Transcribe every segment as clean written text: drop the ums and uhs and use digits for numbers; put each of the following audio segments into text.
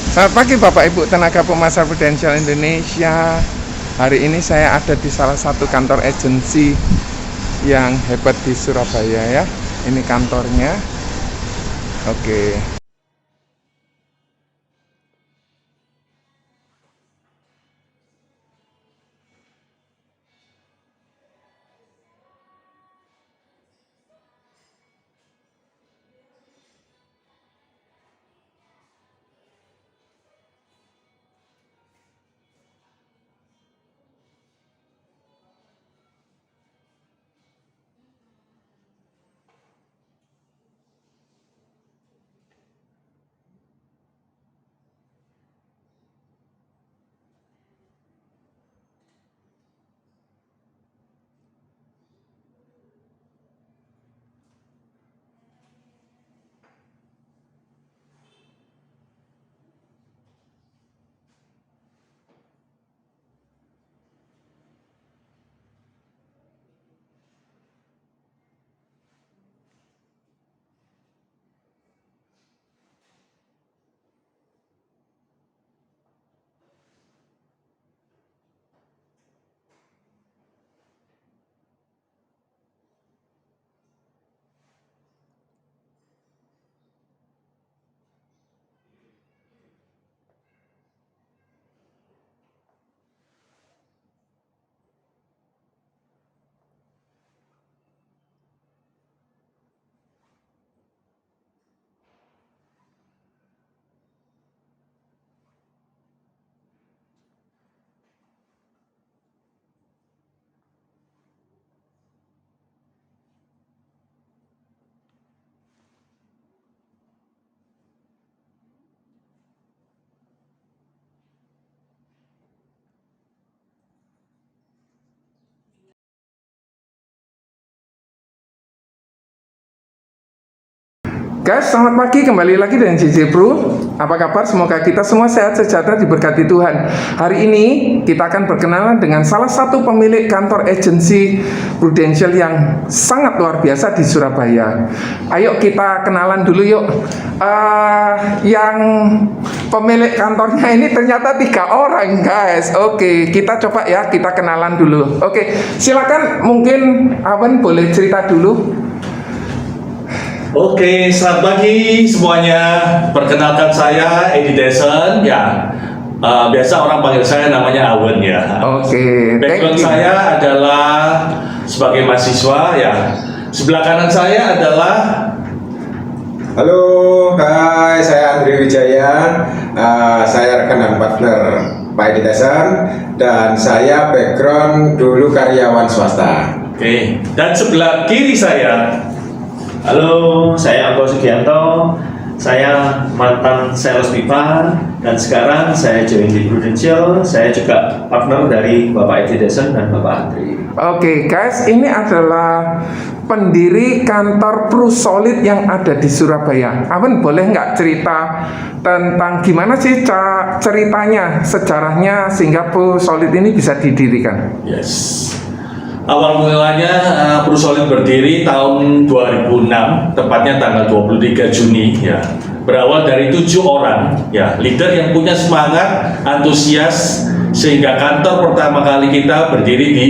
Selamat pagi Bapak Ibu tenaga pemasar Prudential Indonesia. Hari ini saya ada di salah satu kantor agensi yang hebat di Surabaya ya. Ini kantornya. Oke. Guys, selamat pagi, kembali lagi dengan JJ Pro. Apa kabar? Semoga kita semua sehat sejahtera, diberkati Tuhan. Hari ini kita akan berkenalan dengan salah satu pemilik kantor agensi Prudential yang sangat luar biasa di Surabaya. Ayo kita kenalan dulu yuk. Yang pemilik kantornya ini ternyata 3 orang guys. Oke, kita coba ya, kita kenalan dulu. Oke, silakan, mungkin Awan boleh cerita dulu. Oke, selamat pagi semuanya. Perkenalkan saya Edi Desen, ya. Biasa orang panggil saya namanya Awen ya. Oke, background saya adalah sebagai mahasiswa ya. Sebelah kanan saya adalah Halo, hai, saya Andri Wijaya. Saya rekan dan partner Pak Edi Desen, dan saya background dulu karyawan swasta. Oke, dan sebelah kiri saya. Halo, saya Anggo Sugianto. Saya mantan sales pipa dan sekarang saya join di Prudential. Saya juga partner dari Bapak Edi Desen dan Bapak Andri. Oke guys, ini adalah pendiri kantor Prusolid yang ada di Surabaya. Awan boleh nggak cerita tentang gimana sih ceritanya, sejarahnya sehingga Prusolid ini bisa didirikan? Yes. Awal mulanya Prusolid berdiri tahun 2006, tepatnya tanggal 23 Juni ya. Berawal dari 7 orang ya, leader yang punya semangat, antusias, sehingga kantor pertama kali kita berdiri di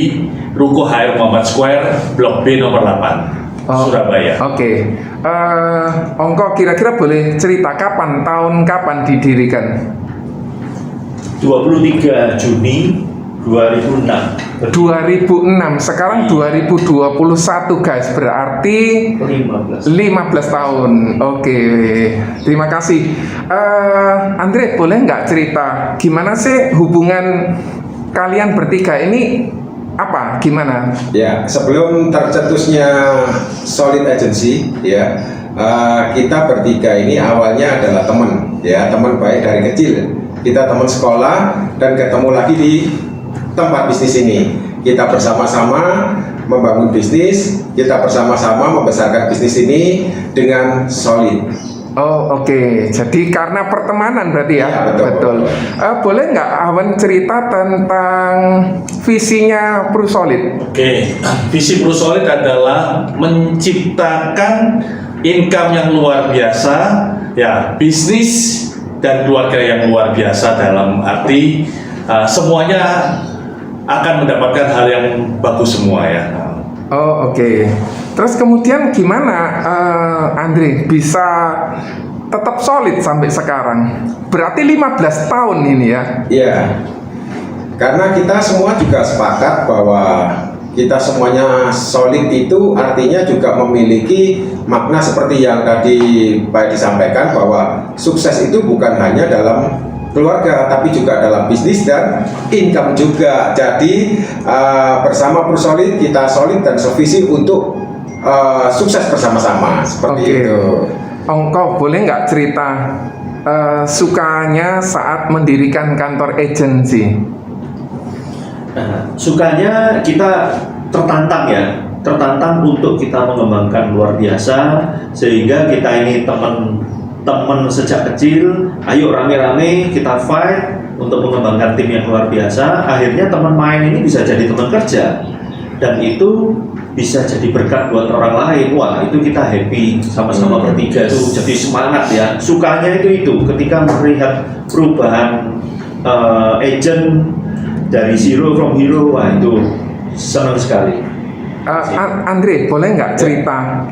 Ruko HR Muhammad Square, Blok B nomor 8, Surabaya. Oke. Ongko kira-kira boleh cerita tahun kapan didirikan? 23 Juni 2006. 2006, sekarang 2021 guys, berarti 15 tahun. Oke, terima kasih. Andre, boleh nggak cerita gimana sih hubungan kalian bertiga ini? Apa? Gimana? Ya, sebelum tercetusnya Solid Agency, ya, kita bertiga ini awalnya adalah teman, ya, teman baik dari kecil. Kita teman sekolah dan ketemu lagi di tempat bisnis ini. Kita bersama-sama membangun bisnis, kita bersama-sama membesarkan bisnis ini dengan solid. Oh oke. Jadi karena pertemanan berarti ya? Ya, betul. Boleh nggak Awan cerita tentang visinya Prusolid? Oke, visi Prusolid adalah menciptakan income yang luar biasa, ya, bisnis dan keluarga yang luar biasa dalam arti semuanya akan mendapatkan hal yang bagus semua ya. Oh oke. Terus kemudian gimana Andre bisa tetap solid sampai sekarang? Berarti 15 tahun ini ya? Iya, karena kita semua juga sepakat bahwa kita semuanya solid itu artinya juga memiliki makna seperti yang tadi Pak disampaikan, bahwa sukses itu bukan hanya dalam keluarga tapi juga dalam bisnis dan income juga. Jadi bersama Prusolid kita solid dan sevisi untuk sukses bersama-sama seperti itu. Ongko boleh nggak cerita sukanya saat mendirikan kantor agensi? Nah, sukanya kita tertantang untuk kita mengembangkan luar biasa, sehingga kita ini teman-teman sejak kecil, ayo rame-rame kita fight untuk mengembangkan tim yang luar biasa. Akhirnya teman main ini bisa jadi teman kerja, dan itu bisa jadi berkat buat orang lain. Wah, itu kita happy sama-sama bertiga itu jadi semangat ya. Sukanya itu ketika melihat perubahan agent dari zero from hero, wah itu senang sekali. Andre, boleh nggak cerita?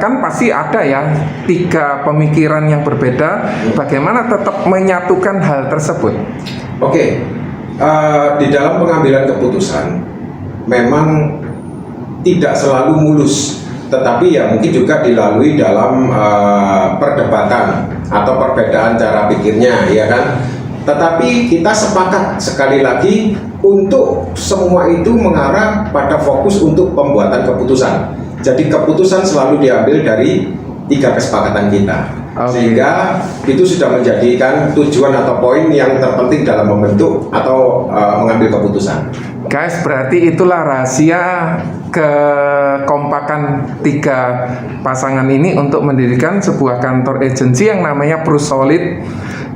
Kan pasti ada ya 3 pemikiran yang berbeda. Bagaimana tetap menyatukan hal tersebut? Oke, di dalam pengambilan keputusan memang tidak selalu mulus, tetapi ya mungkin juga dilalui dalam perdebatan atau perbedaan cara pikirnya, ya kan? Tetapi kita sepakat sekali lagi untuk semua itu mengarah pada fokus untuk pembuatan keputusan. Jadi keputusan selalu diambil dari 3 kesepakatan kita. Sehingga itu sudah menjadikan tujuan atau poin yang terpenting dalam membentuk atau mengambil keputusan. Guys, berarti itulah rahasia kekompakan 3 pasangan ini untuk mendirikan sebuah kantor agensi yang namanya Prusolid.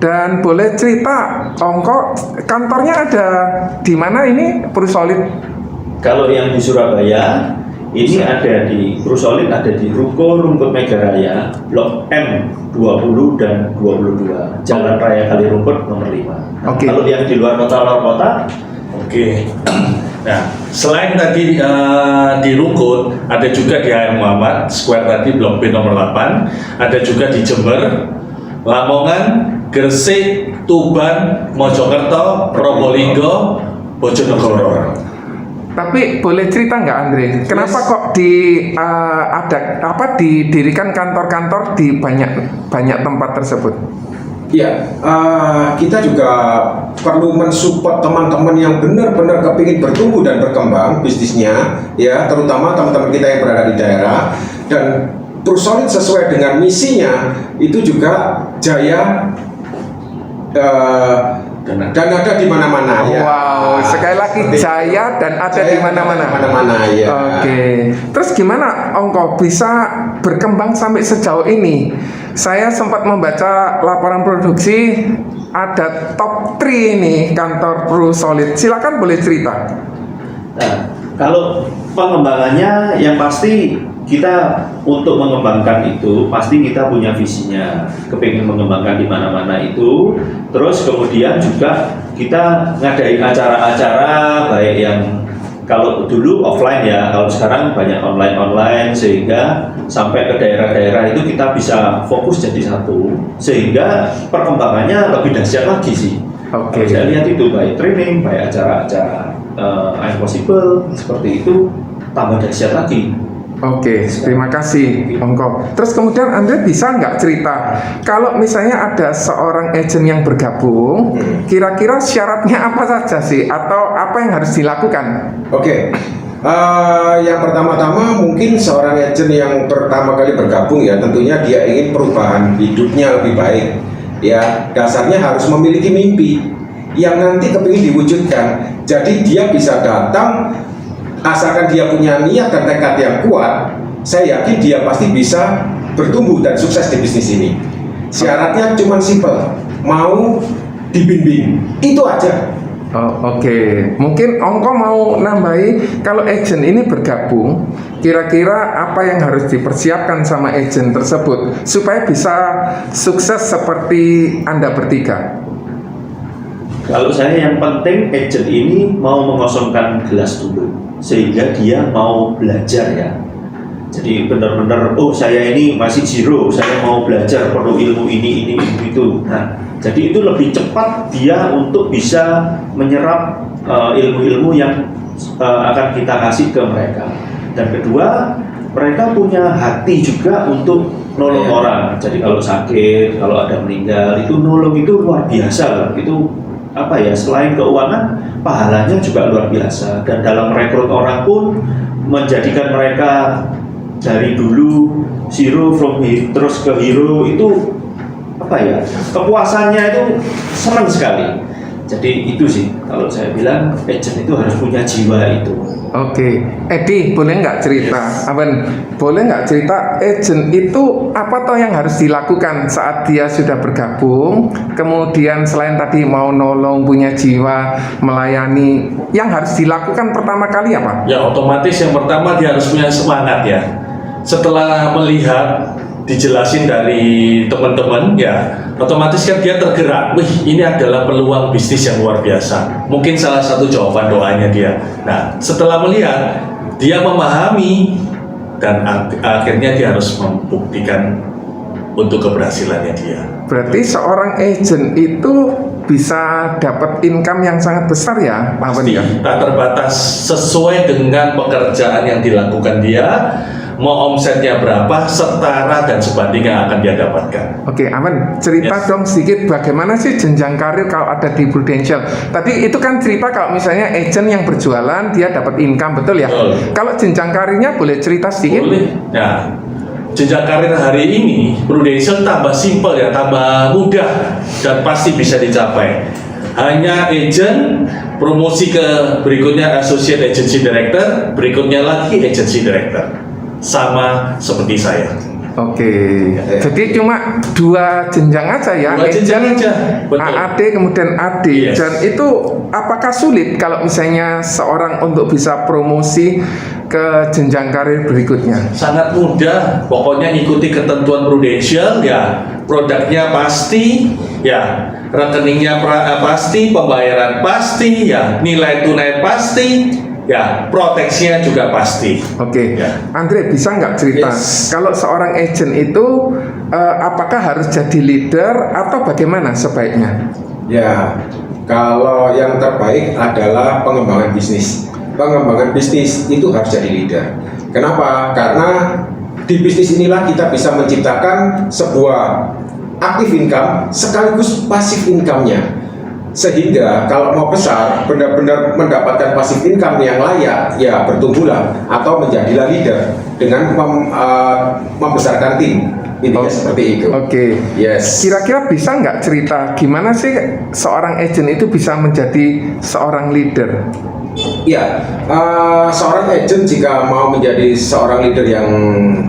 Dan boleh cerita, Ongko, kantornya ada di mana ini Prusolid? Kalau yang di Surabaya, ini ada di Prusolid, ada di Ruko Rumput Megaraya, Blok M 20 dan 22, Jalan Raya Kalirumput nomor 5. Oke. Kalau yang di luar kota, Oke. Nah, selain tadi di Rungkut, ada juga di HM Muhammad Square tadi Blok B nomor 8, ada juga di Jember, Lamongan, Gresik, Tuban, Mojokerto, Probolinggo, Bojonegoro. Tapi boleh cerita nggak Andre, kenapa kok didirikan kantor-kantor di banyak tempat tersebut? Ya, kita juga perlu mensupport teman-teman yang benar-benar kepingin bertumbuh dan berkembang bisnisnya, ya, terutama teman-teman kita yang berada di daerah. Dan Prusolid sesuai dengan misinya itu juga jaya dan ada di mana-mana. Ya. Wow, sekali lagi jaya dan ada di mana-mana. Ya. Oke. Terus gimana Ongko bisa berkembang sampai sejauh ini? Saya sempat membaca laporan produksi ada top 3 ini kantor Prusolid. Silakan boleh cerita. Nah, kalau pengembangannya yang pasti kita untuk mengembangkan itu pasti kita punya visinya, kepingin mengembangkan di mana-mana itu. Terus kemudian juga kita ngadain acara-acara baik yang kalau dulu offline ya, kalau sekarang banyak online sehingga sampai ke daerah-daerah itu kita bisa fokus jadi satu, sehingga perkembangannya lebih dahsyat lagi sih. Oke. Saya lihat itu baik training, baik acara-acara impossible seperti itu tambah dahsyat lagi. Oke, terima kasih Ongko. Terus kemudian Anda bisa nggak cerita kalau misalnya ada seorang agent yang bergabung, kira-kira syaratnya apa saja sih atau apa yang harus dilakukan? Oke. Yang pertama-tama mungkin seorang agent yang pertama kali bergabung ya tentunya dia ingin perubahan hidupnya lebih baik. Ya, dasarnya harus memiliki mimpi yang nanti kepingin diwujudkan. Jadi dia bisa datang asalkan dia punya niat dan tekad yang kuat, saya yakin dia pasti bisa bertumbuh dan sukses di bisnis ini. Syaratnya cuma simpel, mau dibimbing, itu aja. Oh, oke. Mungkin Ongko mau nambahi, kalau agent ini bergabung, kira-kira apa yang harus dipersiapkan sama agent tersebut supaya bisa sukses seperti Anda bertiga? Kalau saya yang penting agent ini mau mengosongkan gelas dulu, sehingga dia mau belajar ya. Jadi benar-benar, oh saya ini masih zero, saya mau belajar perlu ilmu ini itu. Nah, jadi itu lebih cepat dia untuk bisa menyerap ilmu-ilmu yang akan kita kasih ke mereka. Dan kedua, mereka punya hati juga untuk nolong orang. Jadi kalau sakit, kalau ada meninggal, itu nolong itu luar biasa lah. Itu apa ya, selain keuangan, pahalanya juga luar biasa. Dan dalam merekrut orang pun menjadikan mereka dari dulu zero terus ke hero, itu apa ya, kepuasannya itu senang sekali. Jadi itu sih kalau saya bilang agent itu harus punya jiwa itu. Oke, Edi boleh nggak cerita? Yes. Aben, boleh nggak cerita agent itu apa toh yang harus dilakukan saat dia sudah bergabung? Kemudian selain tadi mau nolong, punya jiwa, melayani, yang harus dilakukan pertama kali apa? Ya otomatis yang pertama dia harus punya semangat ya. Setelah melihat dijelasin dari teman-teman ya, otomatis kan dia tergerak. Wih, ini adalah peluang bisnis yang luar biasa. Mungkin salah satu jawaban doanya dia. Nah, setelah melihat, dia memahami dan akhirnya dia harus membuktikan untuk keberhasilannya dia. Berarti seorang agent itu bisa dapat income yang sangat besar ya, Pak Aben Pasti ya? tak terbatas sesuai dengan pekerjaan yang dilakukan dia. Mau omsetnya berapa, setara dan sebanding yang akan dia dapatkan. Oke, Aman, cerita Yes. dong sedikit bagaimana sih jenjang karir kalau ada di Prudential. Tadi itu kan cerita kalau misalnya agent yang berjualan dia dapat income, betul ya? Betul. Kalau jenjang karirnya boleh cerita sedikit? Boleh. Nah, jenjang karir hari ini Prudential tambah simpel ya, tambah mudah dan pasti bisa dicapai. Hanya agent, promosi ke berikutnya associate agency director, berikutnya lagi agency director. Sama seperti saya. Oke, jadi cuma 2 jenjang aja ya, Dua jenjang agent, aja, betul. AAD kemudian AD. Yes. Dan itu apakah sulit kalau misalnya seorang untuk bisa promosi ke jenjang karir berikutnya? Sangat mudah, pokoknya ikuti ketentuan Prudential ya, produknya pasti ya, rekeningnya pasti, pembayaran pasti ya, nilai tunai pasti ya, proteksinya juga pasti. Oke, Ya. Andre bisa nggak cerita Yes. kalau seorang agent itu apakah harus jadi leader atau bagaimana sebaiknya? Ya, kalau yang terbaik adalah pengembangan bisnis. Pengembangan bisnis itu harus jadi leader. Kenapa? Karena di bisnis inilah kita bisa menciptakan sebuah aktif income sekaligus pasif income-nya. Sehingga kalau mau besar, benar-benar mendapatkan pasif income yang layak, ya bertumbuhlah atau menjadilah leader dengan membesarkan tim. Intinya seperti itu. Oke. Yes. Kira-kira bisa nggak cerita gimana sih seorang agent itu bisa menjadi seorang leader? Ya, seorang agent jika mau menjadi seorang leader yang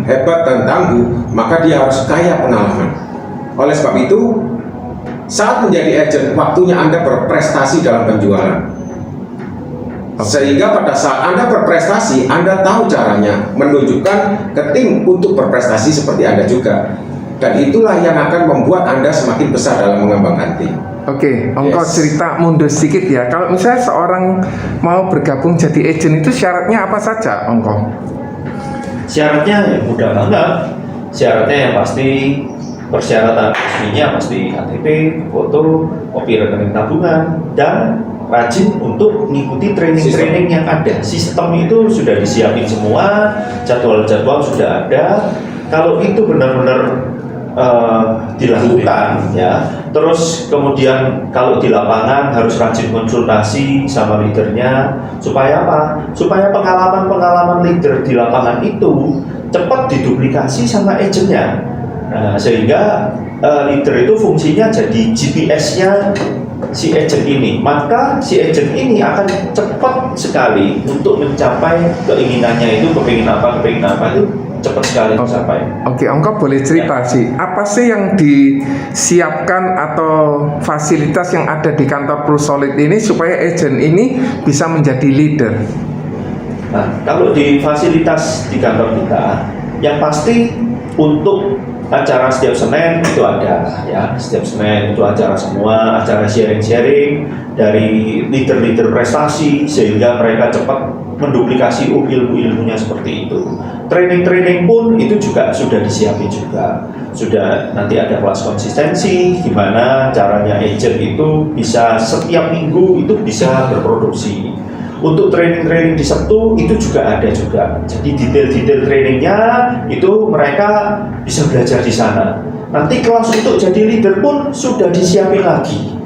hebat dan tangguh, maka dia harus kaya pengalaman. Oleh sebab itu, saat menjadi agent, waktunya Anda berprestasi dalam penjualan. Sehingga pada saat Anda berprestasi, Anda tahu caranya menunjukkan ke tim untuk berprestasi seperti Anda juga. Dan itulah yang akan membuat Anda semakin besar dalam mengembangkan tim. Oke, Ongko Yes. cerita mundur sedikit ya. Kalau misalnya seorang mau bergabung jadi agent itu syaratnya apa saja, Ongko? Syaratnya ya mudah banget. Syaratnya yang pasti, persyaratan resminya pasti KTP, foto, kopi rekening tabungan, dan rajin untuk mengikuti training-training yang ada. Sistem itu sudah disiapin semua, jadwal-jadwal sudah ada. Kalau itu benar-benar dilakukan ya, terus kemudian kalau di lapangan harus rajin konsultasi sama leadernya, supaya apa? Supaya pengalaman-pengalaman leader di lapangan itu cepat diduplikasi sama agentnya. Nah, sehingga leader itu fungsinya jadi GPS-nya si agent ini, maka si agent ini akan cepat sekali untuk mencapai keinginannya itu, kepingin apa itu cepat sekali tercapai. Oke, Engkau boleh cerita sih, apa sih yang disiapkan atau fasilitas yang ada di kantor ProSolid ini supaya agent ini bisa menjadi leader? Nah, kalau di fasilitas di kantor kita, yang pasti untuk acara setiap Senin itu ada, ya. Setiap Senin itu acara semua, acara sharing-sharing dari leader-leader prestasi sehingga mereka cepat menduplikasi ilmu-ilmunya seperti itu. Training-training pun itu juga sudah disiapin juga. Sudah nanti ada kelas konsistensi, gimana caranya agent itu bisa setiap minggu itu bisa berproduksi. Untuk training-training di Sabtu itu juga ada juga. Jadi detail-detail trainingnya itu mereka bisa belajar di sana. Nanti kelas untuk jadi leader pun sudah disiapin lagi.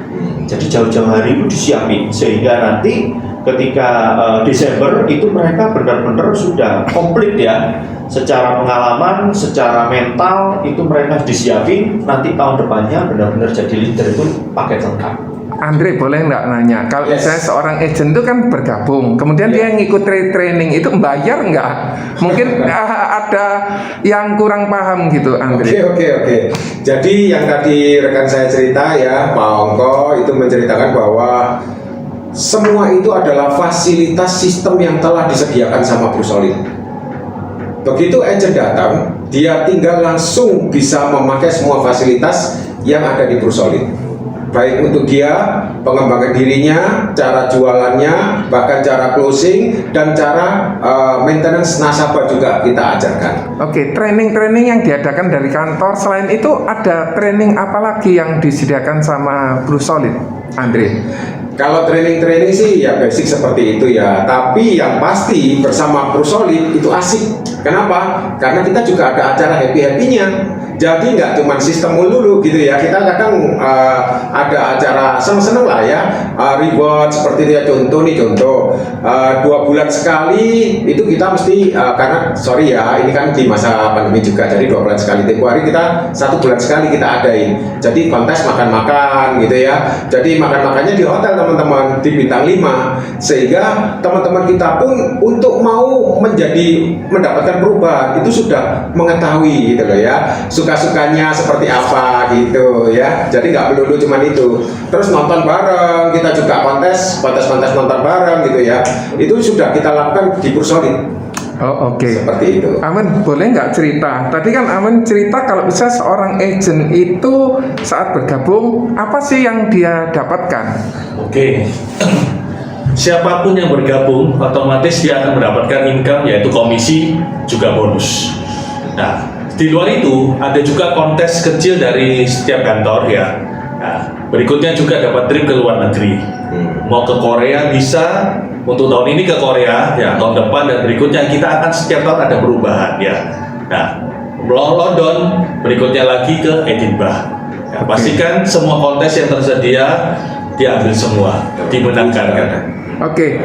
Jadi jauh-jauh hari itu disiapin sehingga nanti ketika Desember itu mereka benar-benar sudah komplit ya. Secara pengalaman, secara mental itu mereka disiapin. Nanti tahun depannya benar-benar jadi leader itu paket lengkap. Andre, boleh nggak nanya, kalau Yes. misalnya seorang agent itu kan bergabung, kemudian dia ngikut training itu bayar nggak? Mungkin ada yang kurang paham gitu, Andre. Oke. Jadi yang tadi rekan saya cerita ya, Pak Ongko itu menceritakan bahwa semua itu adalah fasilitas sistem yang telah disediakan sama ProSolid. Begitu agent datang, dia tinggal langsung bisa memakai semua fasilitas yang ada di ProSolid. Baik untuk dia, pengembangan dirinya, cara jualannya, bahkan cara closing, dan cara maintenance nasabah juga kita ajarkan. Oke, training-training yang diadakan dari kantor, selain itu ada training apa lagi yang disediakan sama ProSolid, Andre? Kalau training-training sih ya basic seperti itu ya, tapi yang pasti bersama ProSolid itu asik. Kenapa? Karena kita juga ada acara happy-happy-nya. Jadi nggak cuma sistem melulu gitu ya, kita kadang ada acara seneng-seneng lah ya, reward seperti itu ya. Contoh 2 bulan sekali itu kita mesti karena sorry ya, ini kan di masa pandemi juga, jadi 2 bulan sekali, tempo hari kita 1 bulan sekali kita adain. Jadi kontes makan-makan gitu ya, jadi makan-makannya di hotel teman-teman, di bintang 5, sehingga teman-teman kita pun untuk mau mendapatkan perubahan itu sudah mengetahui gitu loh ya, suka-sukanya seperti apa gitu ya. Jadi nggak melulu cuman itu. Terus nonton bareng, kita juga kontes nonton bareng gitu ya. Itu sudah kita lakukan di ProSolid. Oh, oke. Seperti itu. Aman, boleh nggak cerita? Tadi kan Aman cerita kalau bisa seorang agent itu saat bergabung, apa sih yang dia dapatkan? Oke. Siapapun yang bergabung otomatis dia akan mendapatkan income, yaitu komisi juga bonus. Nah, di luar itu ada juga kontes kecil dari setiap kantor ya. Nah, berikutnya juga dapat trip ke luar negeri. Mau ke Korea bisa, untuk tahun ini ke Korea ya, tahun depan dan berikutnya kita akan setiap tahun ada perubahan ya. Nah, London, berikutnya lagi ke Edinburgh. Ya, pastikan semua kontes yang tersedia diambil semua, dimenangkan kan. Oke,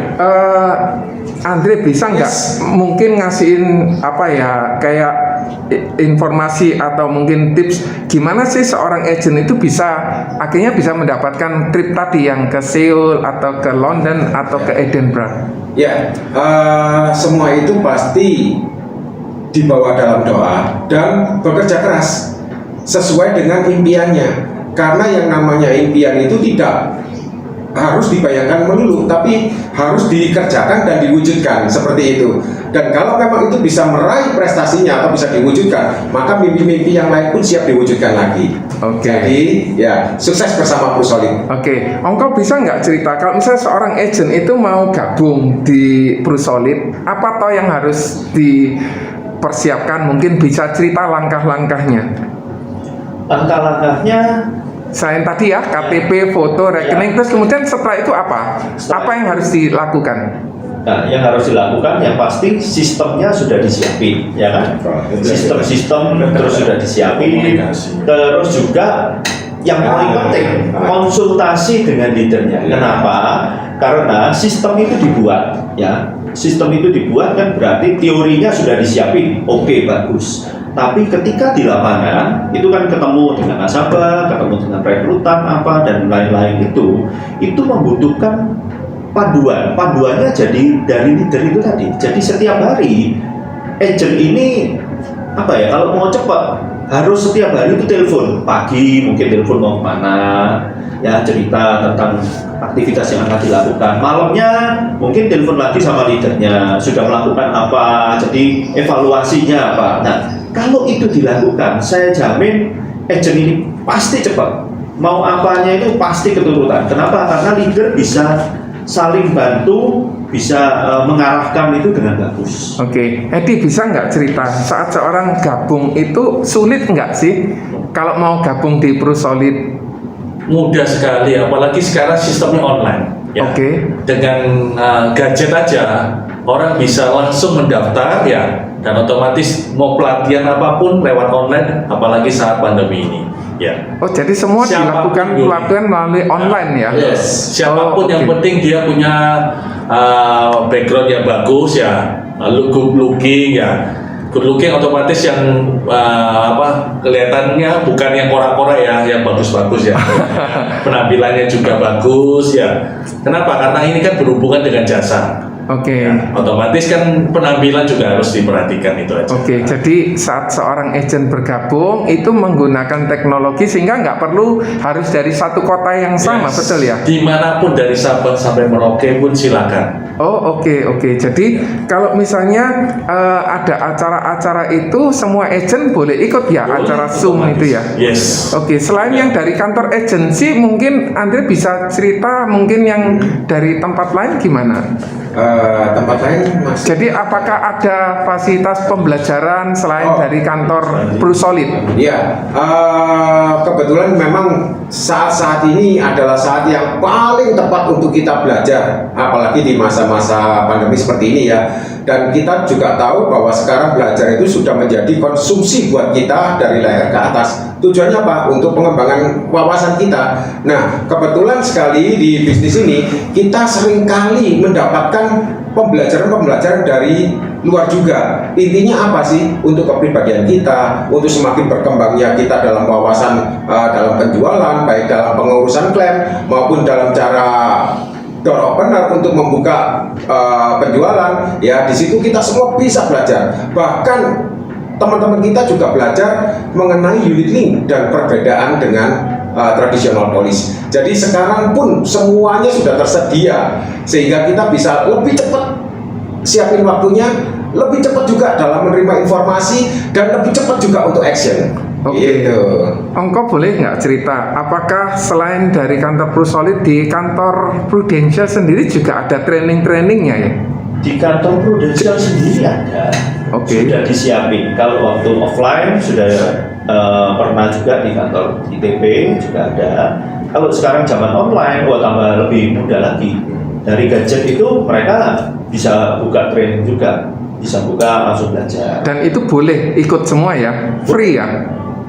Andre bisa nggak mungkin ngasihin apa ya, kayak informasi atau mungkin tips gimana sih seorang agent itu bisa akhirnya bisa mendapatkan trip tadi yang ke Seoul atau ke London atau ke Edinburgh? Ya, semua itu pasti dibawa dalam doa dan bekerja keras sesuai dengan impiannya. Karena yang namanya impian itu tidak harus dibayangkan melulu, tapi harus dikerjakan dan diwujudkan seperti itu. Dan kalau memang itu bisa meraih prestasinya atau bisa diwujudkan, maka mimpi-mimpi yang lain pun siap diwujudkan lagi. Oke. Jadi ya sukses bersama ProSolid. Oke, Engkau bisa nggak cerita kalau misalnya seorang agent itu mau gabung di ProSolid, apa toh yang harus dipersiapkan? Mungkin bisa cerita langkah-langkahnya. Langkah-langkahnya Selain tadi ya KTP, foto, rekening, terus kemudian setelah itu apa? Apa yang harus dilakukan? Nah, yang harus dilakukan yang pasti sistemnya sudah disiapin, ya kan? Sistem terus sudah disiapin. Terus juga yang paling penting konsultasi dengan leadernya. Kenapa? Karena sistem itu dibuat, ya. Sistem itu dibuat kan berarti teorinya sudah disiapin. Oke, bagus. Tapi ketika di lapangan itu kan ketemu dengan nasabah, ketemu dengan rekrutan apa dan lain-lain itu membutuhkan panduannya jadi dari leader itu tadi. Jadi setiap hari agent ini apa ya, kalau mau cepat harus setiap hari itu telepon. Pagi mungkin telepon mau kemana, ya cerita tentang aktivitas yang akan dilakukan. Malamnya mungkin telepon lagi sama leadernya, sudah melakukan apa, jadi evaluasinya apa. Nah, kalau itu dilakukan, saya jamin agent ini pasti cepat. Mau apanya itu pasti keturutan. Kenapa? Karena leader bisa saling bantu, bisa mengarahkan itu dengan bagus. Oke, Edi bisa nggak cerita saat seorang gabung itu sulit nggak sih kalau mau gabung di ProSolid? Mudah sekali, apalagi sekarang sistemnya online. Ya. Oke. Dengan gadget aja orang bisa langsung mendaftar ya, dan otomatis mau pelatihan apapun lewat online, apalagi saat pandemi ini. Ya. Oh, jadi semua Siapapun dilakukan dulu. pelatihan melalui online ya? Yes. Siapapun yang oke. penting dia punya background yang bagus ya, lalu good looking ya. Good looking otomatis yang kelihatannya bukan yang kora-kora ya, yang bagus-bagus ya. Penampilannya juga bagus ya. Kenapa? Karena ini kan berhubungan dengan jasa. Oke. Ya, otomatis kan penampilan juga harus diperhatikan, itu aja. Oke, jadi saat seorang agent bergabung itu menggunakan teknologi sehingga nggak perlu harus dari satu kota yang sama, Yes. betul ya? Dimanapun dari Sabang sampai Merauke pun silakan. Oh, oke. Jadi kalau misalnya ada acara-acara itu semua agent boleh ikut ya, Boleh, acara Zoom otomatis. itu ya? Yes. Oke, selain yang dari kantor agensi, mungkin Andre bisa cerita mungkin yang dari tempat lain gimana? Tempat lain Mas. Jadi apakah ada fasilitas pembelajaran selain dari kantor ProSolid? Iya, kebetulan memang saat-saat ini adalah saat yang paling tepat untuk kita belajar, apalagi di masa-masa pandemi seperti ini ya. Dan kita juga tahu bahwa sekarang belajar itu sudah menjadi konsumsi buat kita dari leher ke atas. Tujuannya apa? Untuk pengembangan wawasan kita. Nah, kebetulan sekali di bisnis ini kita seringkali mendapatkan pembelajaran-pembelajaran dari luar juga. Intinya apa sih? Untuk kepribadian kita, untuk semakin berkembangnya kita dalam wawasan dalam penjualan, baik dalam pengurusan klaim maupun dalam cara door opener untuk membuka penjualan. Ya, di situ kita semua bisa belajar. Bahkan teman-teman kita juga belajar mengenai unit link dan perbedaan dengan tradisional polis. Jadi sekarang pun semuanya sudah tersedia sehingga kita bisa lebih cepat siapin waktunya, lebih cepat juga dalam menerima informasi dan lebih cepat juga untuk action. Oke. Gitu. Engkau boleh nggak cerita, apakah selain dari kantor ProSolid di kantor Prudential sendiri juga ada training-trainingnya ya? Di kantor Prudential sendiri ada, Oke. sudah disiapin. Kalau waktu offline sudah pernah juga di kantor ITP juga ada. Kalau sekarang zaman online, tambah lebih mudah lagi. Dari gadget itu mereka bisa buka training juga, bisa buka langsung belajar. Dan itu boleh ikut semua ya? Free ya?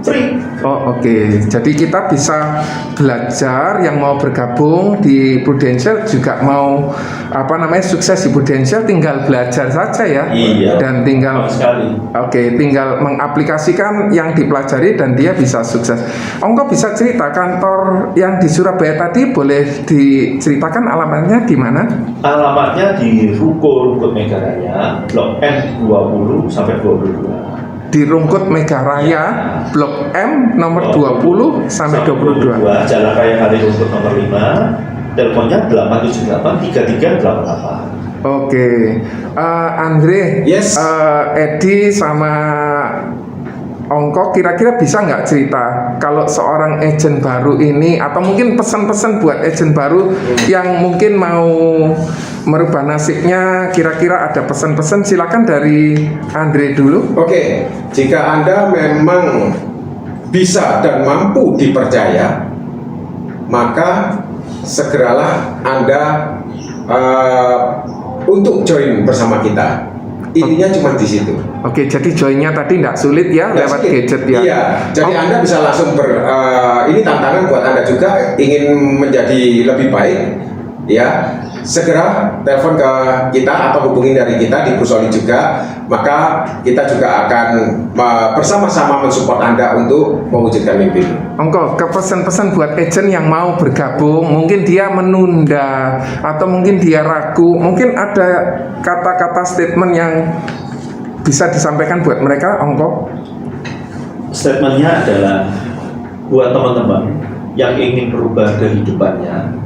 Free. Oh, oke. Jadi kita bisa belajar, yang mau bergabung di Prudential juga mau sukses di Prudential, tinggal belajar saja ya. Iya. Dan tinggal Sekali. tinggal mengaplikasikan yang dipelajari dan dia bisa sukses. Engkau bisa cerita kantor yang di Surabaya tadi, boleh diceritakan alamatnya di mana? Alamatnya di Ruko Rungkut Megaraya, Blok N 20 sampai 22. Di Rungkut Megaraya, Blok M nomor 20 sampai 22. Jalan Raya Kali Rungkut nomor 5. Teleponnya 878 3388. Oke, Andre, Yes. Edi sama Ongko kira-kira bisa nggak cerita kalau seorang agent baru ini, atau mungkin pesan-pesan buat agent baru yang mungkin mau merubah nasibnya, kira-kira ada pesan-pesan, silakan dari Andre dulu. Oke, jika Anda memang bisa dan mampu dipercaya, maka segeralah Anda untuk join bersama kita. Intinya cuma di situ. Oke, jadi joinnya tadi nggak sulit ya, Nggak lewat sulit. gadget ya. Iya, jadi Anda bisa langsung ini tantangan buat Anda juga, ingin menjadi lebih baik, ya. Segera telepon ke kita atau hubungin dari kita di ProSolid juga, maka kita juga akan bersama-sama mensupport Anda untuk mewujudkan mimpi. Ongko, kepesan-pesan buat agent yang mau bergabung, mungkin dia menunda atau mungkin dia ragu, mungkin ada kata-kata statement yang bisa disampaikan buat mereka, Ongko? Statementnya adalah buat teman-teman yang ingin berubah kehidupannya,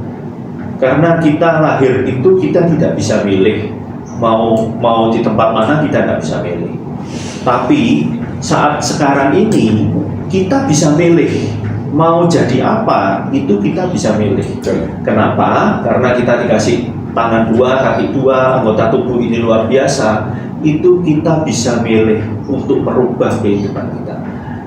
karena kita lahir itu kita tidak bisa milih mau di tempat mana, kita tidak bisa milih. Tapi saat sekarang ini kita bisa milih mau jadi apa, itu kita bisa milih. Kenapa? Karena kita dikasih tangan dua, kaki dua, anggota tubuh ini luar biasa. Itu kita bisa milih untuk merubah kehidupan kita.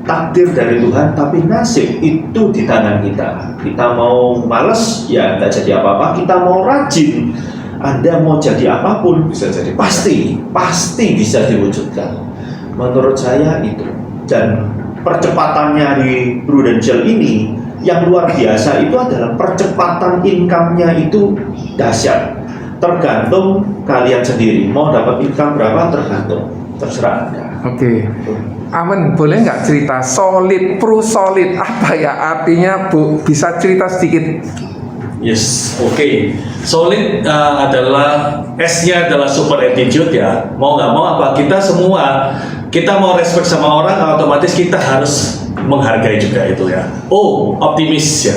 Takdir dari Tuhan, tapi nasib itu di tangan kita. Kita mau males, ya nggak jadi apa-apa. Kita mau rajin, Anda mau jadi apapun, Bisa jadi pasti bisa diwujudkan. Menurut saya itu. Dan percepatannya di Prudential ini yang luar biasa itu adalah percepatan income-nya itu dahsyat. Tergantung kalian sendiri mau dapat income berapa, terserah Anda. Oke. Awen, boleh nggak cerita solid, solid apa ya artinya, Bu? Bisa cerita sedikit? Yes, oke. Solid adalah S-nya adalah super attitude ya. Mau nggak mau apa, kita mau respect sama orang, otomatis kita harus menghargai juga itu ya. Optimis ya.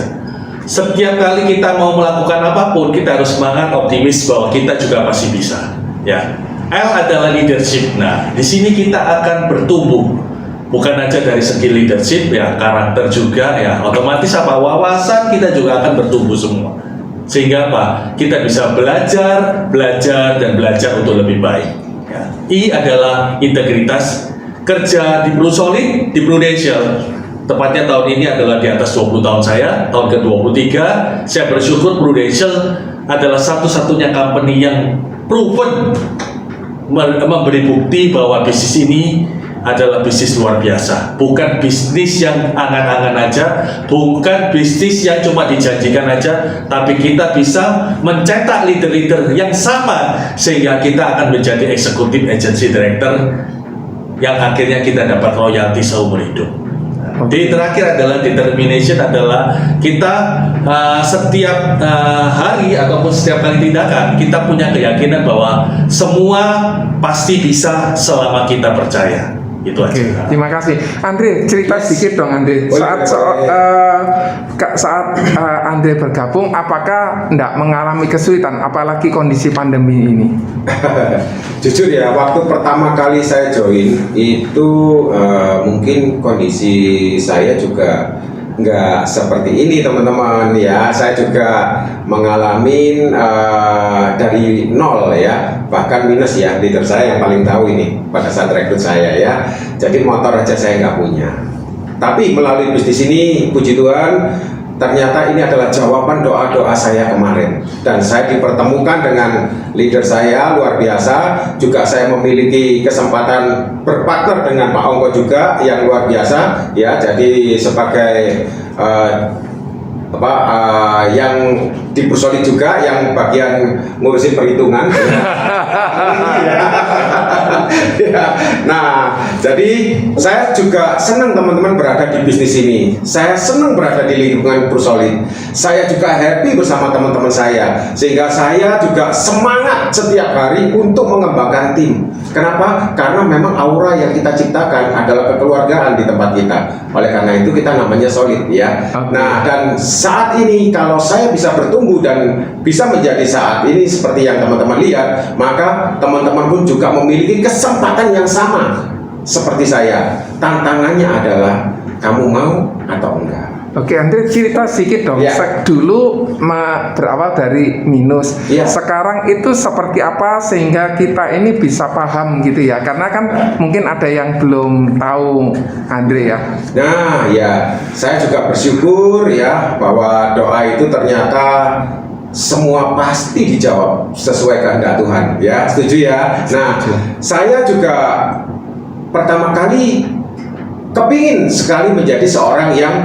Setiap kali kita mau melakukan apapun, kita harus semangat, optimis bahwa kita juga pasti bisa ya. L adalah leadership. Nah, di sini kita akan bertumbuh. Bukan aja dari segi leadership ya, karakter juga ya. Otomatis wawasan kita juga akan bertumbuh semua. Sehingga kita bisa belajar untuk lebih baik. Ya. I adalah integritas. Kerja di Solid, di Prudential. Tepatnya tahun ini adalah di atas 20 tahun saya, tahun ke-23. Saya bersyukur Prudential adalah satu-satunya company yang proven memberi bukti bahwa bisnis ini adalah bisnis luar biasa, bukan bisnis yang angan-angan aja, bukan bisnis yang cuma dijanjikan aja, tapi kita bisa mencetak leader-leader yang sama sehingga kita akan menjadi executive agency director yang akhirnya kita dapat royalti seumur hidup. Di terakhir adalah determination, adalah kita setiap hari ataupun setiap kali tindakan kita punya keyakinan bahwa semua pasti bisa selama kita percaya. Itu aja. Terima kasih. Andre, cerita sedikit dong Andre. Saat Andre bergabung, apakah enggak mengalami kesulitan, apalagi kondisi pandemi ini? Jujur ya, waktu pertama kali saya join itu mungkin kondisi saya juga nggak seperti ini teman-teman ya. Saya juga mengalami dari nol ya, bahkan minus ya. Leader saya yang paling tahu ini pada saat rekrut saya ya. Jadi motor aja saya nggak punya. Tapi melalui bisnis ini, puji Tuhan, ternyata ini adalah jawaban doa-doa saya kemarin. Dan saya dipertemukan dengan leader saya luar biasa. Juga saya memiliki kesempatan berpartner dengan Pak Ongko juga yang luar biasa ya. Jadi sebagai yang di Solid juga yang bagian ngurusin perhitungan. Ya. Nah, jadi saya juga senang teman-teman berada di bisnis ini. Saya senang berada di lingkungan Solid. Saya juga happy bersama teman-teman saya, sehingga saya juga semangat setiap hari untuk mengembangkan tim. Kenapa? Karena memang aura yang kita ciptakan adalah kekeluargaan di tempat kita. Oleh karena itu kita namanya Solid ya. Nah, dan saat ini kalau saya bisa bertumbuh dan bisa menjadi saat ini seperti yang teman-teman lihat, maka teman-teman pun juga memiliki kesempatan yang sama seperti saya. Tantangannya adalah kamu mau atau enggak. Oke, Andre, cerita sedikit dong. Ya. Dulu berawal dari minus. Ya. Sekarang itu seperti apa sehingga kita ini bisa paham gitu ya? Karena kan mungkin ada yang belum tahu, Andre ya. Nah, ya, saya juga bersyukur ya bahwa doa itu ternyata semua pasti dijawab sesuai kehendak Tuhan. Ya, setuju ya. Nah, saya juga pertama kali kepingin sekali menjadi seorang yang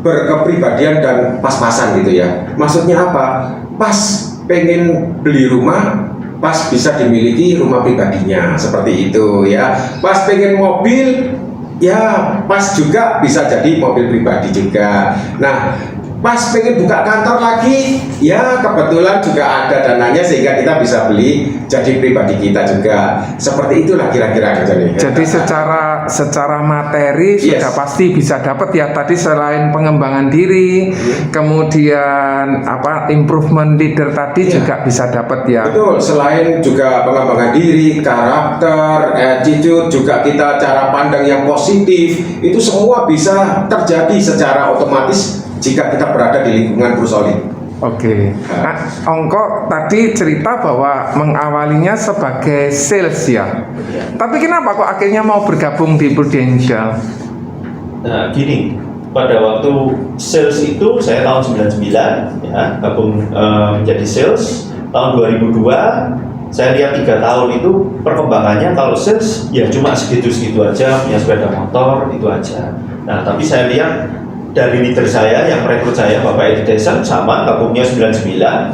berkepribadian dan pas-pasan gitu ya. Maksudnya apa? Pas pengen beli rumah, pas bisa dimiliki rumah pribadinya, seperti itu ya. Pas pengen mobil, ya pas juga bisa jadi mobil pribadi juga. Nah, pas pengen buka kantor lagi, ya kebetulan juga ada dananya sehingga kita bisa beli jadi pribadi kita juga. Seperti itulah kira-kira kerjanya. Jadi secara materi Yes. sudah pasti bisa dapat ya. Tadi selain pengembangan diri, kemudian improvement leader tadi Iya. juga bisa dapat ya. Betul, selain juga pengembangan diri, karakter, attitude, juga kita cara pandang yang positif, itu semua bisa terjadi secara otomatis jika kita berada di lingkungan Brusolid. Oke. Nah, Ongko tadi cerita bahwa mengawalinya sebagai sales ya. Tapi kenapa kok akhirnya mau bergabung di Prudential? Nah, gini, pada waktu sales itu saya tahun 99 ya, gabung menjadi sales. Tahun 2002 saya lihat 3 tahun itu perkembangannya kalau sales ya cuma segitu-segitu aja, punya sepeda motor itu aja. Nah, tapi saya lihat dari leader saya yang merekrut saya, Bapak Edi Desen, sama gabungnya 99,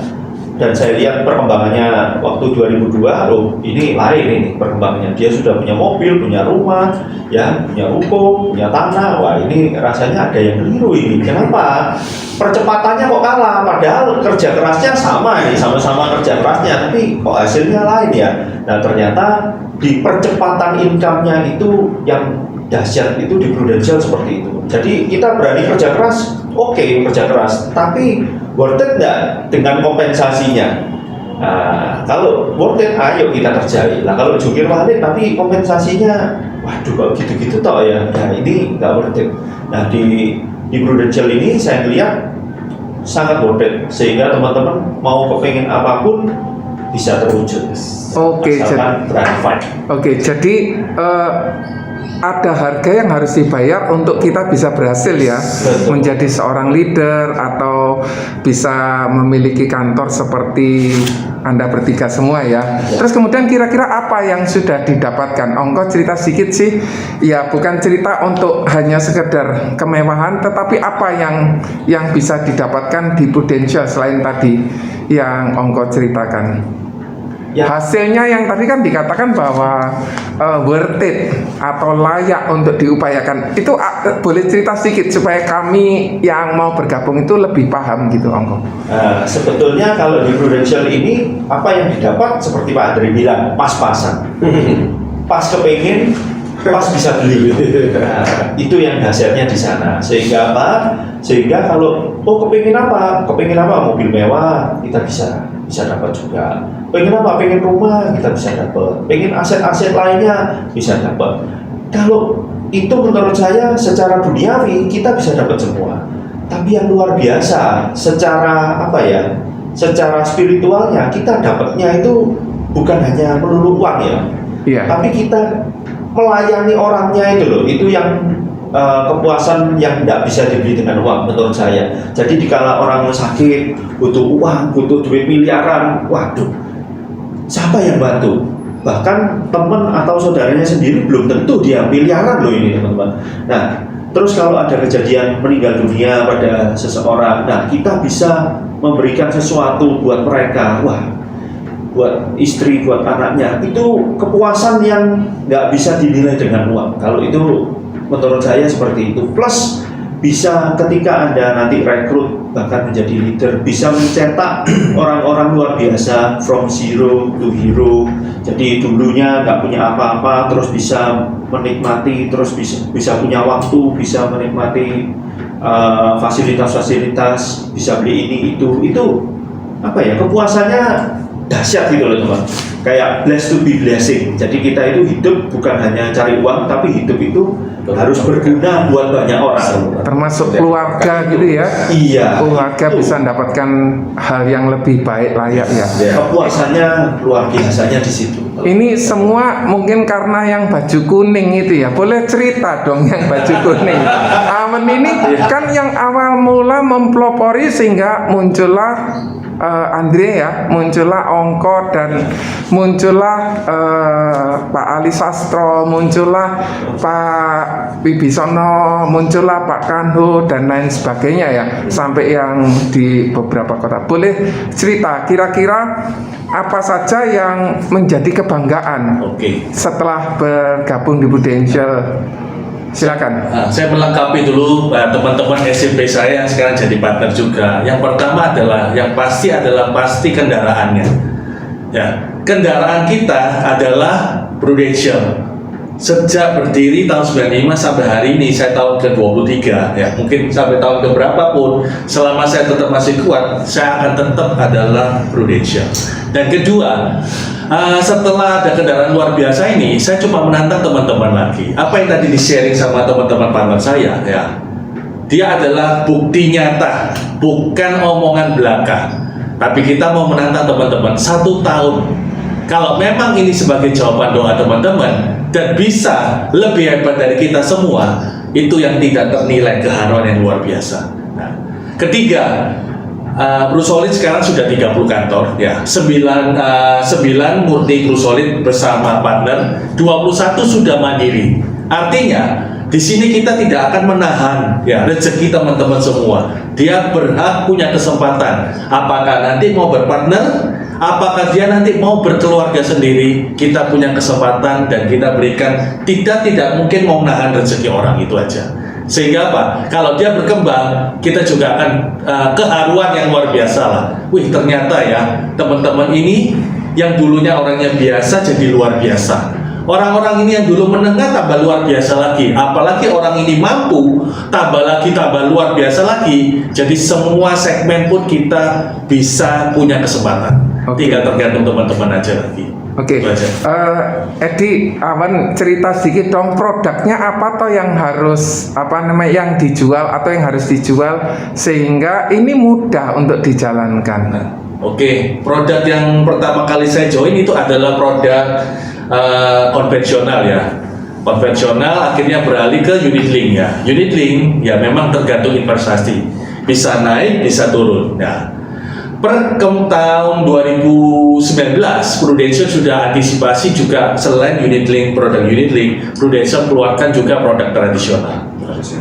dan saya lihat perkembangannya waktu 2002, loh ini lain ini perkembangannya. Dia sudah punya mobil, punya rumah, ya, punya ruko, punya tanah. Wah, ini rasanya ada yang keliru ini. Kenapa? Percepatannya kok kalah, padahal kerja kerasnya sama ini, sama-sama kerja kerasnya, tapi kok hasilnya lain ya. Nah, ternyata di percepatan income-nya itu yang dahsyat itu di Prudential seperti itu. Jadi kita berani kerja keras, oke, kerja keras, tapi worth it nggak dengan kompensasinya? Nah, kalau worth it, ayo kita kerjain. Nah, kalau jungkir balik tapi kompensasinya, waduh kok gitu-gitu toh ya, nah ini nggak worth it. Nah, di Prudential ini saya lihat sangat worth it, sehingga teman-teman mau kepengen apapun bisa terwujud. Oke, asalkan berani fight. Oke, jadi ada harga yang harus dibayar untuk kita bisa berhasil ya. Betul. Menjadi seorang leader atau bisa memiliki kantor seperti Anda bertiga semua ya. Terus kemudian kira-kira apa yang sudah didapatkan? Ongko cerita sedikit sih. Ya, bukan cerita untuk hanya sekedar kemewahan, tetapi apa yang bisa didapatkan di Prudential selain tadi yang Ongko ceritakan. Ya. Hasilnya yang tadi kan dikatakan bahwa worth it atau layak untuk diupayakan. Itu boleh cerita sedikit supaya kami yang mau bergabung itu lebih paham gitu, Ongko. Nah, sebetulnya kalau di Prudential ini apa yang didapat seperti Pak Andri bilang, pas-pasan. Pas kepingin, pas bisa beli. Nah, itu yang hasilnya di sana. Sehingga apa? Sehingga kalau kepingin apa? Kepingin apa? Mobil mewah kita bisa dapat juga. Pengen apa? Pengen rumah kita bisa dapat. Pengen aset-aset lainnya bisa dapat. Kalau itu menurut saya secara duniawi kita bisa dapat semua. Tapi yang luar biasa secara apa ya? Secara spiritualnya kita dapatnya itu bukan hanya melulu uang ya. Iya. Tapi kita melayani orangnya itu loh. Itu yang kepuasan yang tidak bisa dibeli dengan uang menurut saya. Jadi dikala orang sakit butuh uang, butuh duit miliaran, waduh, siapa yang bantu? Bahkan teman atau saudaranya sendiri belum tentu dia miliaran loh ini teman-teman. Nah, terus kalau ada kejadian meninggal dunia pada seseorang, nah kita bisa memberikan sesuatu buat mereka, wah, buat istri, buat anaknya, itu kepuasan yang nggak bisa dinilai dengan uang. Kalau itu menurut saya seperti itu. Plus bisa ketika Anda nanti rekrut bahkan menjadi leader, bisa mencetak orang-orang luar biasa from zero to hero. Jadi dulunya nggak punya apa-apa, terus bisa menikmati, terus bisa punya waktu, bisa menikmati fasilitas-fasilitas, bisa beli ini itu apa ya, kepuasannya dahsyat gitu loh teman. Kayak blessed to be blessing. Jadi kita itu hidup bukan hanya cari uang, tapi hidup itu harus berguna buat banyak orang. Termasuk keluarga gitu ya. Iya. Keluarga itu. bisa mendapatkan hal yang lebih baik, layak ya. Kepuasannya luar biasanya di situ. Ini semua mungkin karena yang baju kuning itu ya. Boleh cerita dong yang baju kuning. Amen ini kan yang awal mula mempelopori sehingga muncullah Andre ya, muncullah Ongko dan muncullah Pak Ali Sastro, muncullah Pak Wibisono, muncullah Pak Kanho dan lain sebagainya ya, sampai yang di beberapa kota. Boleh cerita kira-kira apa saja yang menjadi kebanggaan Oke. setelah bergabung di Prudential? Silakan. Saya melengkapi dulu teman-teman SMP saya yang sekarang jadi partner juga. Yang pertama adalah, yang pasti adalah pasti kendaraannya. Ya, kendaraan kita adalah Prudential. Sejak berdiri tahun 95 sampai hari ini, saya tahun ke-23, ya mungkin sampai tahun keberapa pun, selama saya tetap masih kuat, saya akan tetap adalah Prudential. Dan kedua, setelah ada kendaraan luar biasa ini, saya cuma menantang teman-teman lagi. Apa yang tadi di-sharing sama teman-teman partner saya, ya, dia adalah bukti nyata, bukan omongan belaka. Tapi kita mau menantang teman-teman 1 tahun. Kalau memang ini sebagai jawaban doa teman-teman dan bisa lebih hebat dari kita semua, itu yang tidak ternilai keharuan yang luar biasa. Nah, ketiga, Prusolid sekarang sudah 30 kantor, ya. 9 murni Prusolid bersama partner, 21 sudah mandiri. Artinya di sini kita tidak akan menahan, ya, rezeki teman-teman semua. Dia berhak punya kesempatan. Apakah nanti mau berpartner, apakah dia nanti mau berkeluarga sendiri, kita punya kesempatan dan kita berikan. Tidak mungkin mau menahan rezeki orang, itu aja. Sehingga apa? Kalau dia berkembang, kita juga akan keharuan yang luar biasa lah. Wih, ternyata ya teman-teman ini yang dulunya orangnya biasa jadi luar biasa. Orang-orang ini yang dulu menengah tambah luar biasa lagi. Apalagi orang ini mampu, tambah luar biasa lagi. Jadi semua segmen pun kita bisa punya kesempatan. Tinggal tergantung teman-teman aja lagi. Oke, Edi, Awan cerita sedikit dong, produknya apa toh yang harus yang dijual atau yang harus dijual sehingga ini mudah untuk dijalankan. Oke, produk yang pertama kali saya join itu adalah produk konvensional, ya. Konvensional akhirnya beralih ke unit link, ya. Unit link ya memang tergantung investasi, bisa naik bisa turun. Nah, per tahun 2019 Prudential sudah antisipasi juga, selain unit link, produk unit link, Prudential keluarkan juga produk tradisional.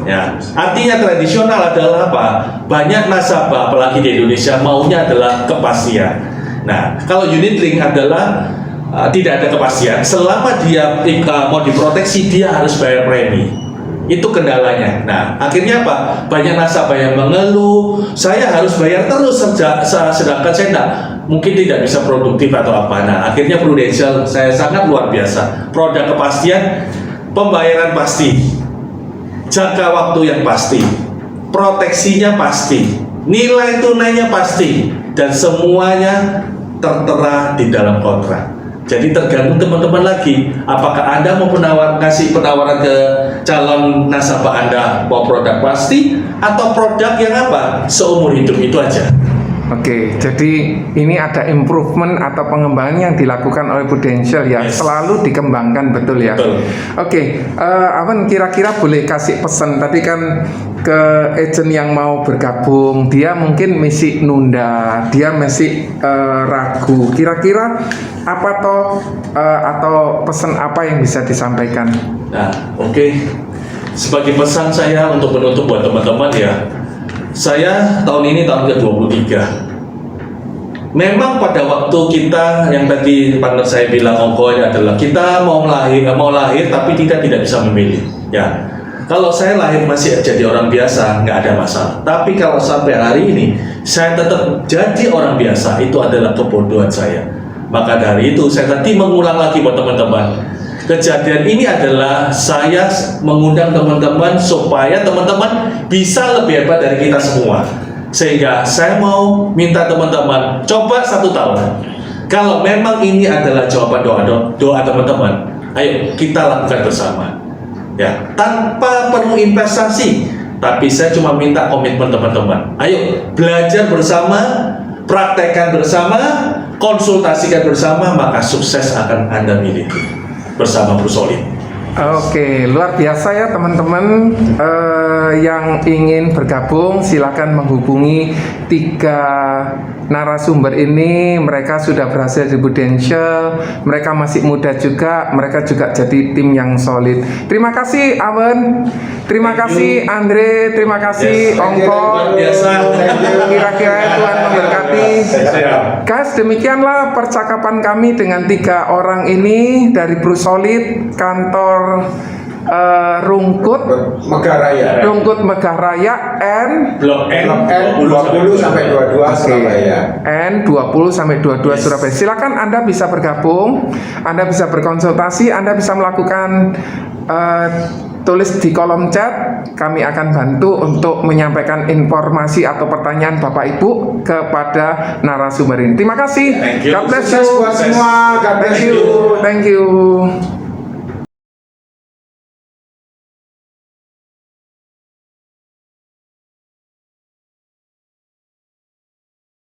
Ya, artinya tradisional adalah apa? Banyak nasabah apalagi di Indonesia maunya adalah kepastian. Nah, kalau unit link adalah tidak ada kepastian. Selama dia mau diproteksi, dia harus bayar premi. Itu kendalanya. Nah, akhirnya apa? Banyak nasabah yang mengeluh, saya harus bayar terus sedangkan saya mungkin tidak bisa produktif atau apa. Nah, akhirnya Prudential saya sangat luar biasa. Produk kepastian, pembayaran pasti, jangka waktu yang pasti, proteksinya pasti, nilai tunainya pasti, dan semuanya tertera di dalam kontrak. Jadi tergantung teman-teman lagi, apakah Anda mau kasih penawaran ke calon nasabah Anda mau produk pasti atau produk yang apa? Seumur hidup, itu aja. Oke, jadi ini ada improvement atau pengembangan yang dilakukan oleh Prudential ya, Yes. Selalu dikembangkan, betul ya. Betul. Oke, Awan kira-kira boleh kasih pesan tadi kan ke agent yang mau bergabung, dia mungkin masih nunda, dia masih ragu. Kira-kira apa atau pesan apa yang bisa disampaikan? Nah, oke. Sebagai pesan saya untuk menutup buat teman-teman ya, saya tahun ini tahun ke-23. Memang pada waktu kita yang tadi partner saya bilang adalah kita mau lahir tapi kita tidak bisa memilih. Ya, kalau saya lahir masih jadi orang biasa nggak ada masalah. Tapi kalau sampai hari ini saya tetap jadi orang biasa, itu adalah kebodohan saya. Maka dari itu saya tadi mengulang lagi buat teman-teman. Kejadian ini adalah saya mengundang teman-teman supaya teman-teman bisa lebih hebat dari kita semua. Sehingga saya mau minta teman-teman coba 1 tahun. Kalau memang ini adalah jawaban doa teman-teman, ayo kita lakukan bersama. Ya, tanpa perlu investasi, tapi saya cuma minta komitmen teman-teman. Ayo belajar bersama, praktekkan bersama, konsultasikan bersama, maka sukses akan Anda miliki bersama Prusolid. Oke, luar biasa ya teman-teman. Yang ingin bergabung silakan menghubungi 3 narasumber ini. Mereka sudah berhasil di Prudential, mereka masih muda juga, mereka juga jadi tim yang solid. Terima kasih Awan, terima kasih Andre, terima kasih Ongko. Luar biasa. Kira-kira Tuhan memberkati. Guys, demikianlah percakapan kami dengan 3 orang ini dari Prusolid, kantor Rungkut Megaraya. Rungkut Megah Raya N Blok N Blok N 20 sampai 22 Surabaya. N 20 sampai 22 Surabaya. Silakan Anda bisa bergabung, Anda bisa berkonsultasi, Anda bisa melakukan tulis di kolom chat. Kami akan bantu untuk menyampaikan informasi atau pertanyaan Bapak Ibu kepada narasumber ini. Terima kasih. Thank you. God bless you. Sukses buat semua. God bless Thank you. you. Thank you.